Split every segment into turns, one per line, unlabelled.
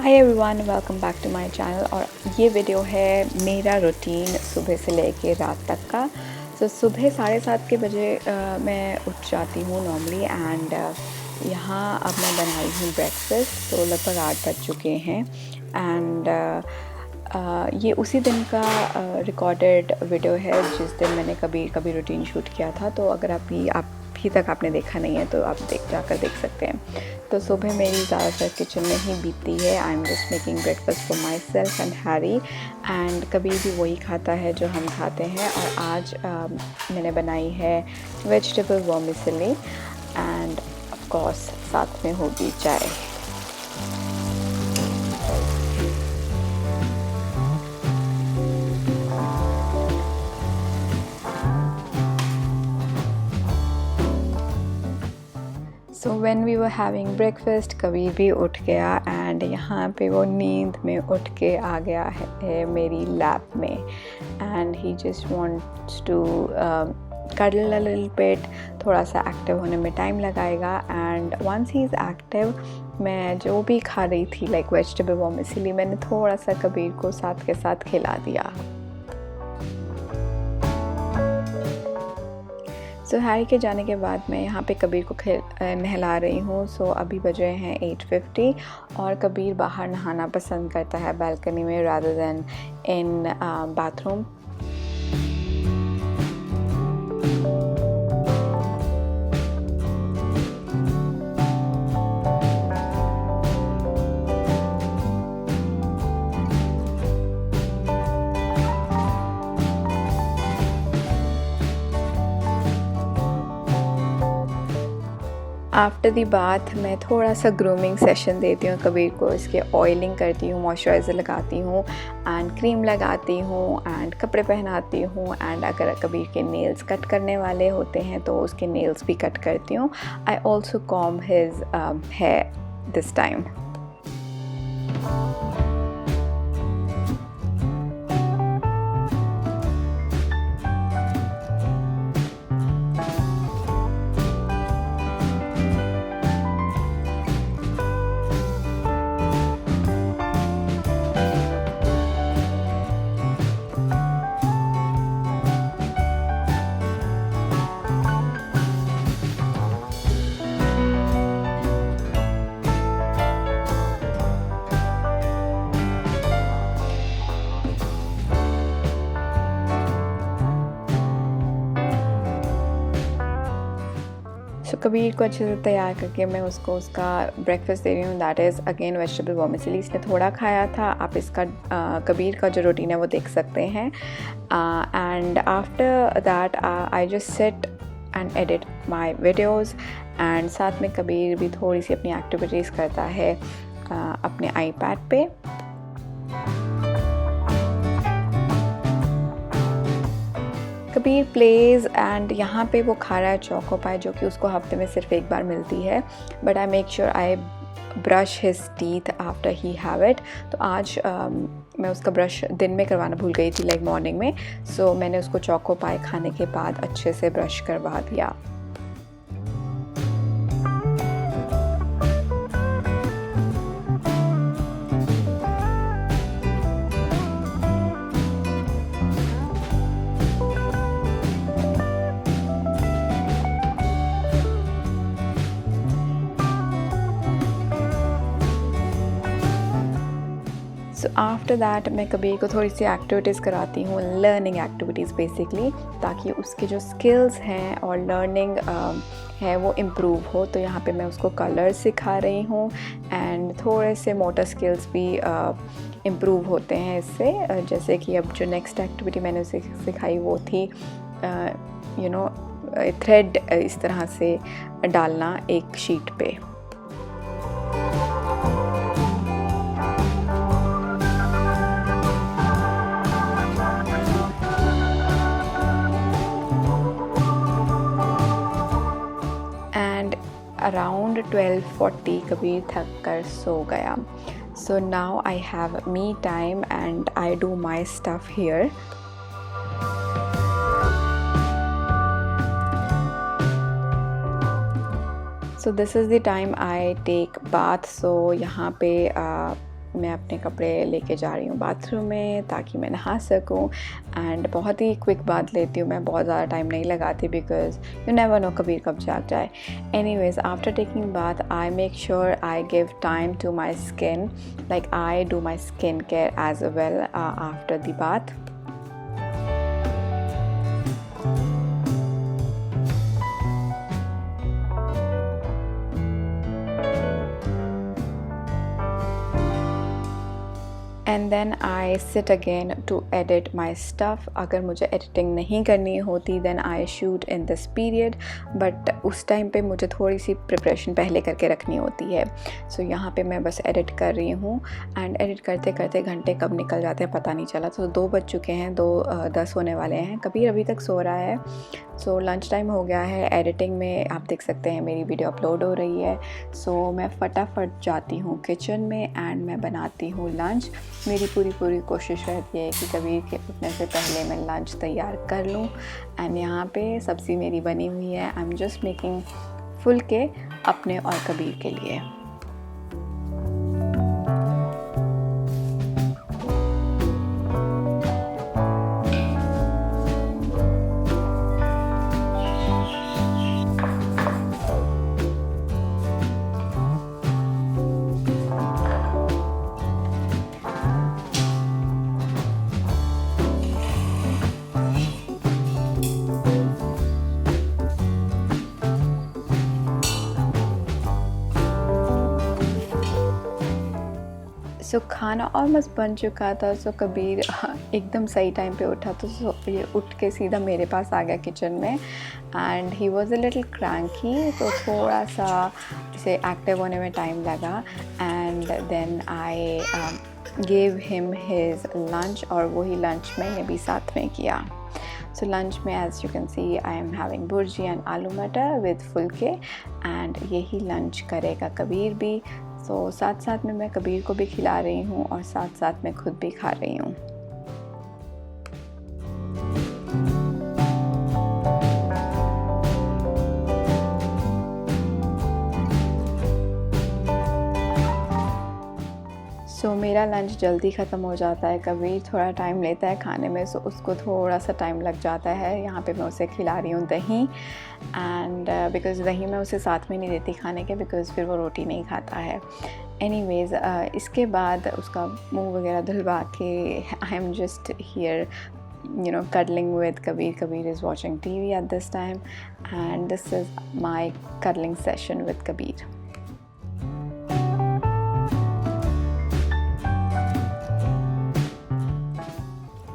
Hi everyone, welcome back to my channel. और ये video है मेरा रूटीन सुबह से लेके रात तक का। सुबह 7:30 के बजे मैं उठ जाती हूँ नॉर्मली एंड यहाँ अब मैं बनाई हूँ ब्रेकफास्ट। तो लगभग 8 बज चुके हैं एंड ये उसी दिन का रिकॉर्डेड वीडियो है जिस दिन मैंने कभी रूटीन शूट किया था। तो अगर अभी तक आपने देखा नहीं है तो आप जाकर देख सकते हैं। तो सुबह मेरी ज़्यादातर किचन में ही बीतती है। आई am just making breakfast for my self and Harry and कभी भी वही खाता है जो हम खाते हैं। और आज मैंने बनाई है vegetable vermicelli and of course साथ में होगी चाय। So when we were having breakfast Kabir भी उठ गया एंड यहाँ पे वो नींद में उठ के आ गया है मेरी लैप में and he just wants to cuddle a little bit। थोड़ा सा एक्टिव होने में टाइम लगाएगा and once he is active मैं जो भी खा रही थी लाइक वेजिटेबल वर्मिसेली मैंने थोड़ा सा कबीर को साथ के साथ खिला दिया। सो हैरी के जाने के बाद मैं यहाँ पे कबीर को नहला रही हूँ। सो अभी बजे हैं 8:50 और कबीर बाहर नहाना पसंद करता है बालकनी में rather then in bathroom. After the bath मैं थोड़ा सा ग्रूमिंग सेशन देती हूँ कबीर को। इसके ऑयलिंग करती हूँ, मॉइस्चराइज़र लगाती हूँ एंड क्रीम लगाती हूँ एंड कपड़े पहनाती हूँ एंड अगर कबीर के नेल्स कट करने वाले होते हैं तो उसके नेल्स भी कट करती हूँ। I also comb his hair this time. तो कबीर को अच्छे से तैयार करके मैं उसको उसका ब्रेकफास्ट दे रही हूँ। That is again vegetable vermicelli. इसने थोड़ा खाया था। आप इसका कबीर का जो रूटीन है वो देख सकते हैं। And after that I just sit and edit my videos and साथ में कबीर भी थोड़ी सी अपनी एक्टिविटीज़ करता है अपने आईपैड पे। कबीर प्लेज एंड यहाँ पे वो खा रहा है चोको पाई जो कि उसको हफ्ते में सिर्फ एक बार मिलती है। But I make sure I brush his teeth after he have it. तो आज मैं उसका ब्रश दिन में करवाना भूल गई थी लाइक मॉर्निंग में। सो मैंने उसको चोको पाई खाने के बाद अच्छे से ब्रश करवा दिया। सो आफ्टर दैट मैं कबीर को थोड़ी सी एक्टिविटीज़ कराती हूँ, लर्निंग एक्टिविटीज़ बेसिकली, ताकि उसके जो स्किल्स हैं और लर्निंग है वो इम्प्रूव हो। तो यहाँ पे मैं उसको कलर सिखा रही हूँ एंड थोड़े से मोटर स्किल्स भी इम्प्रूव होते हैं इससे। जैसे कि अब जो नेक्स्ट एक्टिविटी मैंने उसे सिखाई वो थी थ्रेड इस तरह से डालना एक शीट पे। अराउंड 12:40 कबीर थक कर सो गया। So now I have me time and I do my stuff here. So this is the time I take bath. So यहाँ पे मैं अपने कपड़े लेके जा रही हूँ बाथरूम में ताकि मैं नहा सकूँ। एंड बहुत ही क्विक बात लेती हूँ मैं, बहुत ज़्यादा टाइम नहीं लगाती because you never know Kabir कब जाग जाए। Anyways after taking bath I make sure I give time to my skin, like I do my skin care as well after the bath. And then I sit again to edit my stuff. अगर मुझे editing नहीं करनी होती then I shoot in this period, but उस time पे मुझे थोड़ी सी preparation पहले करके रखनी होती है। सो यहाँ पे मैं बस एडिट कर रही हूँ एंड एडिट करते करते घंटे कब निकल जाते हैं पता नहीं चला। तो 2 बज चुके हैं, 2:10 होने वाले हैं। कबीर अभी तक सो रहा है। सो लंच टाइम हो गया है। एडिटिंग में आप देख सकते हैं मेरी वीडियो अपलोड हो रही है। सो मैं फटाफट जाती हूँ किचन में एंड मैं बनाती हूँ लंच। मेरी पूरी कोशिश रहती है कि कबीर के उठने से पहले मैं लंच तैयार कर लूँ। एंड यहाँ पे सब्ज़ी मेरी बनी हुई है। आई एम जस्ट मेकिंग फुलके अपने और कबीर के लिए। सो खाना ऑलमोस्ट बन चुका था। सो कबीर एकदम सही टाइम पे उठा, तो ये उठ के सीधा मेरे पास आ गया किचन में। And he was a little cranky, तो थोड़ा सा इसे एक्टिव होने में टाइम लगा। And then I gave him his lunch, और वही लंच मैंने भी साथ में किया। सो लंच में as you can see I am having bhurji and aloo matar with फुलके, एंड यही लंच करेगा कबीर भी। सो साथ साथ में मैं कबीर को भी खिला रही हूँ और साथ साथ मैं खुद भी खा रही हूँ। सो मेरा लंच जल्दी ख़त्म हो जाता है। कबीर थोड़ा टाइम लेता है खाने में, सो उसको थोड़ा सा टाइम लग जाता है। यहाँ पे मैं उसे खिला रही हूँ दही, एंड बिकॉज़ दही मैं उसे साथ में नहीं देती खाने के, बिकॉज़ फिर वो रोटी नहीं खाता है। एनीवेज़ इसके बाद उसका मुंह वगैरह धुलवा के आई am just here cuddling with Kabir. Kabir is watching TV at this time, and this is my cuddling session with Kabir.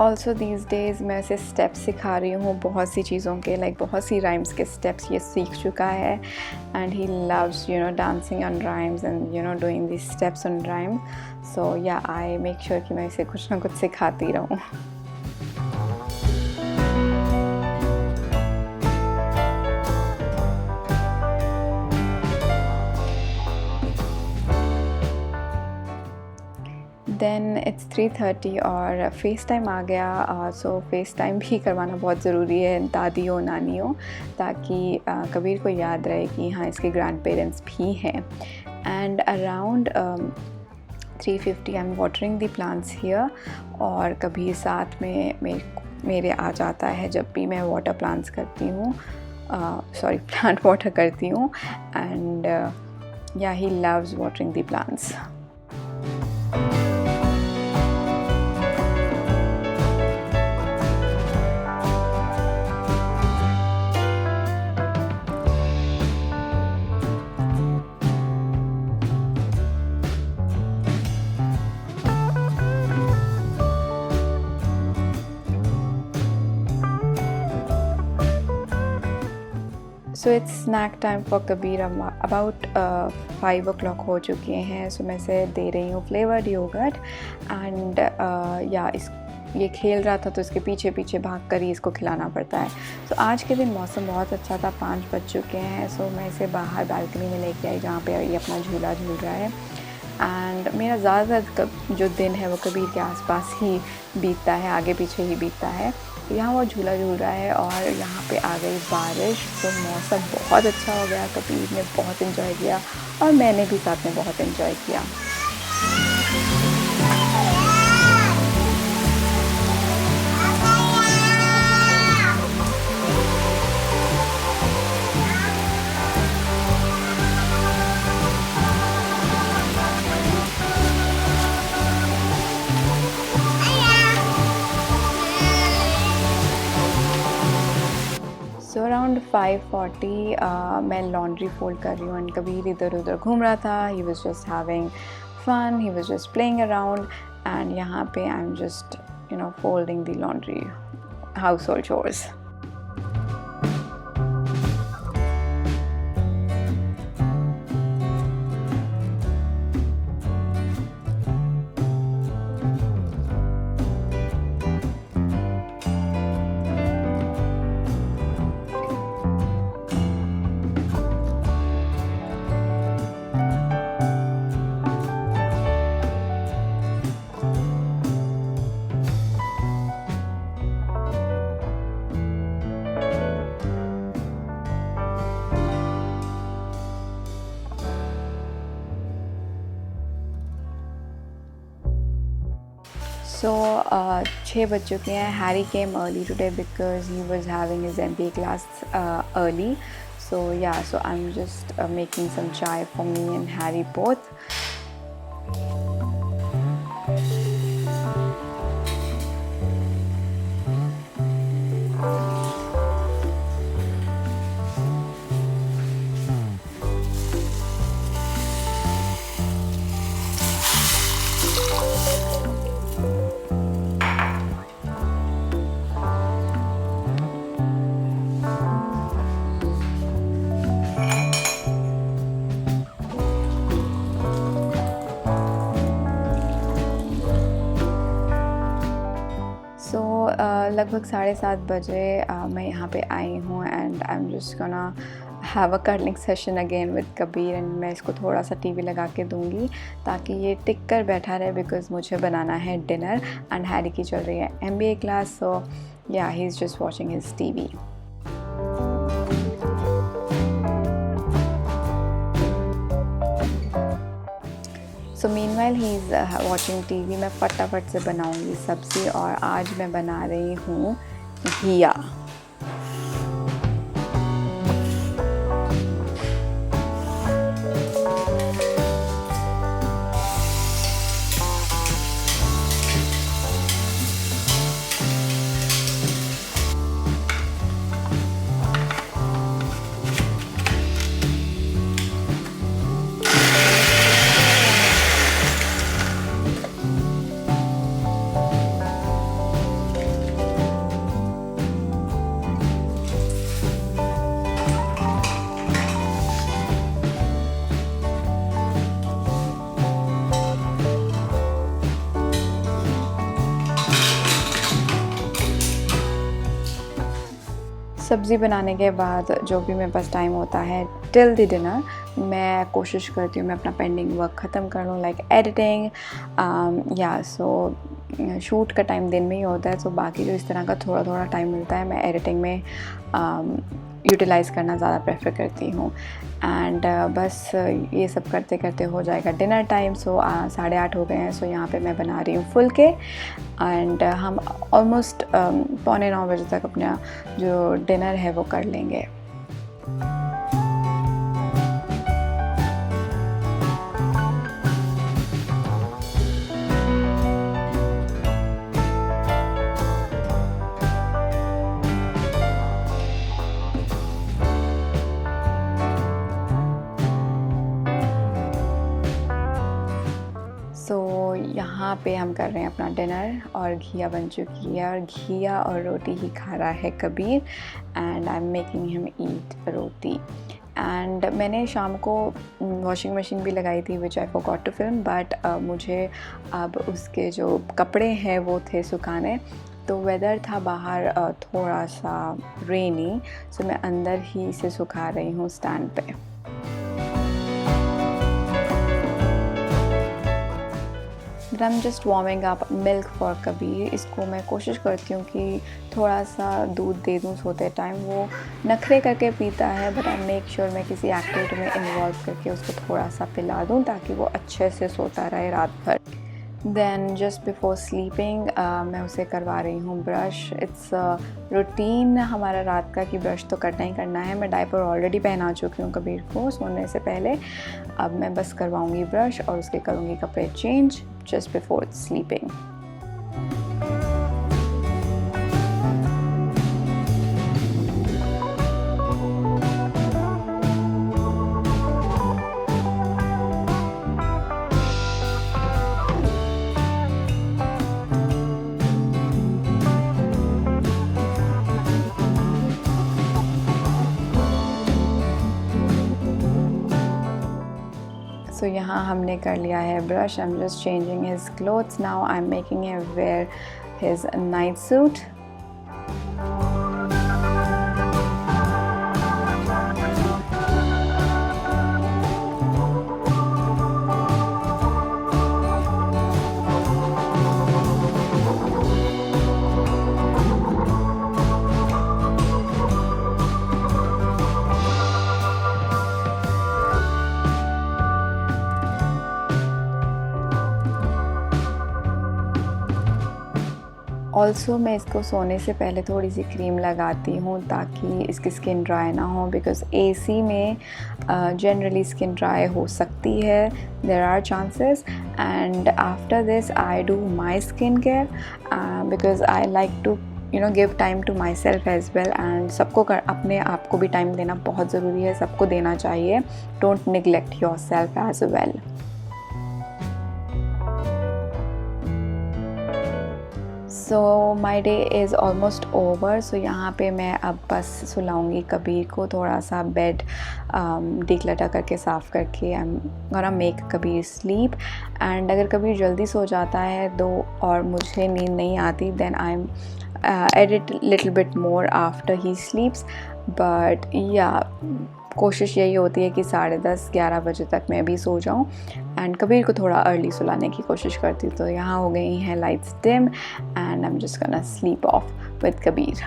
Also these days मैं उसे स्टेप्स सिखा रही हूँ बहुत सी चीज़ों के, लाइक बहुत सी राइम्स के स्टेप्स ये सीख चुका है। And he loves dancing on rhymes and doing this steps on rhyme. So yeah I make sure कि मैं इसे कुछ ना कुछ सिखाती रहूँ। देन इट्स 3:30 और फ़ेस टाइम आ गया। सो फ़ेस टाइम भी करवाना बहुत ज़रूरी है दादी और नानी हो, ताकि कबीर को याद रहे कि हाँ इसके ग्रैंड पेरेंट्स भी हैं। And around 3:50 I am watering the plants here, और कबीर साथ में मेरे आ जाता है जब भी मैं वाटर प्लांट्स करती हूँ, प्लांट वाटर करती हूँ। And yeah he loves watering the plants. So it's snack time for Kabir. About 5 o'clock हो चुके हैं। सो मैं इसे दे रही हूँ फ्लेवर्ड योगर्ट। एंड ये खेल रहा था तो इसके पीछे पीछे भाग कर ही इसको खिलाना पड़ता है। सो आज के दिन मौसम बहुत अच्छा था, 5 बज चुके हैं। सो मैं इसे बाहर बालकनी में लेके आई जहाँ पे ये अपना झूला झूल रहा है। एंड मेरा ज़्यादातर जो दिन है वो कबीर के आसपास ही बीतता है, आगे पीछे ही बीतता है। यहाँ वो झूला झूल रहा है और यहाँ पे आ गई बारिश, तो मौसम बहुत अच्छा हो गया। कबीर ने बहुत एंजॉय किया और मैंने भी साथ में बहुत एंजॉय किया। 5:40 मैं लॉन्ड्री फोल्ड कर रही हूँ एंड कबीर इधर उधर घूम रहा था. He was just having fun, he was just playing around and यहाँ पे I am just folding the laundry household chores. So 6 बज चुके हैं. Harry came early today because he was having his MBA class early. So yeah, so I'm just making some chai for me and Harry both. लगभग 7:30 बजे मैं यहाँ पे आई हूँ and I am just gonna have a curling session again with Kabir and मैं इसको थोड़ा सा टीवी लगा के दूँगी ताकि ये टिक कर बैठा रहे बिकॉज़ मुझे बनाना है डिनर एंड हैरी की चल रही है MBA class. So yeah he is just watching his TV. So meanwhile he is watching TV. मैं फटाफट से बनाऊंगी सब्ज़ी और आज मैं बना रही हूँ घिया. सब्ज़ी बनाने के बाद जो भी मेरे पास टाइम होता है टिल द डिनर मैं कोशिश करती हूँ मैं अपना पेंडिंग वर्क ख़त्म कर लूँ लाइक एडिटिंग. या सो शूट का टाइम दिन में ही होता है. सो बाकी जो इस तरह का थोड़ा थोड़ा टाइम मिलता है मैं एडिटिंग में यूटिलाइज़ करना ज़्यादा प्रेफर करती हूँ. एंड बस ये सब करते करते हो जाएगा डिनर टाइम. सो 8:30 हो गए हैं. सो यहाँ पे मैं बना रही हूँ फुलके एंड हम ऑलमोस्ट 8:45 बजे तक अपना जो डिनर है वो कर लेंगे. सो यहाँ पे हम कर रहे हैं अपना डिनर और घिया बन चुकी है और घिया और रोटी ही खा रहा है Kabir and I am making him eat roti. And मैंने शाम को वॉशिंग मशीन भी लगाई थी which I forgot to film but मुझे अब उसके जो कपड़े हैं वो थे सुखाने. तो वेदर था बाहर थोड़ा सा रेनी. सो मैं अंदर ही इसे सुखा रही हूँ स्टैंड पे. I am just warming up milk for Kabir. इसको मैं कोशिश करती हूँ कि थोड़ा सा दूध दे दूँ सोते टाइम. वो नखरे करके पीता है बट आई मेक श्योर मैं किसी एक्टिविटी में इन्वॉल्व करके उसको थोड़ा सा पिला दूँ ताकि वो अच्छे से सोता रहे रात भर. देन जस्ट बिफोर स्लीपिंग मैं उसे करवा रही हूँ ब्रश. इट्स रूटीन हमारा रात का कि ब्रश तो करना ही करना है. मैं डायपर ऑलरेडी पहना चुकी हूँ कबीर को सोने से पहले. अब मैं बस करवाऊँगी ब्रश और उसके करूँगी कपड़े change just before sleeping. So यहाँ हमने कर लिया है brush. I am just changing his clothes now. I am making him wear his night suit. Also मैं इसको सोने से पहले थोड़ी सी क्रीम लगाती हूँ ताकि इसकी स्किन ड्राई ना हो, बिकॉज़ एसी में जनरली स्किन ड्राई हो सकती है. There are chances. And after this I do my skin care because I like to give time to myself as well. And अपने आप को भी टाइम देना बहुत ज़रूरी है, सबको देना चाहिए. Don't neglect yourself as well. So my day is almost over. So यहाँ पे मैं अब बस सुलाऊँगी कबीर को. थोड़ा सा बेड डिक्लटर करके साफ़ करके I am gonna make Kabir sleep. And अगर कबीर जल्दी सो जाता है और मुझे नींद नहीं आती, then I am edit little bit more after he sleeps. But yeah कोशिश यही होती है कि 10:30-11 बजे तक मैं भी सो जाऊं. एंड कबीर को थोड़ा अर्ली सुलाने की कोशिश करती हूँ. तो यहाँ हो गई हैं lights dim and I am just gonna sleep of with Kabir.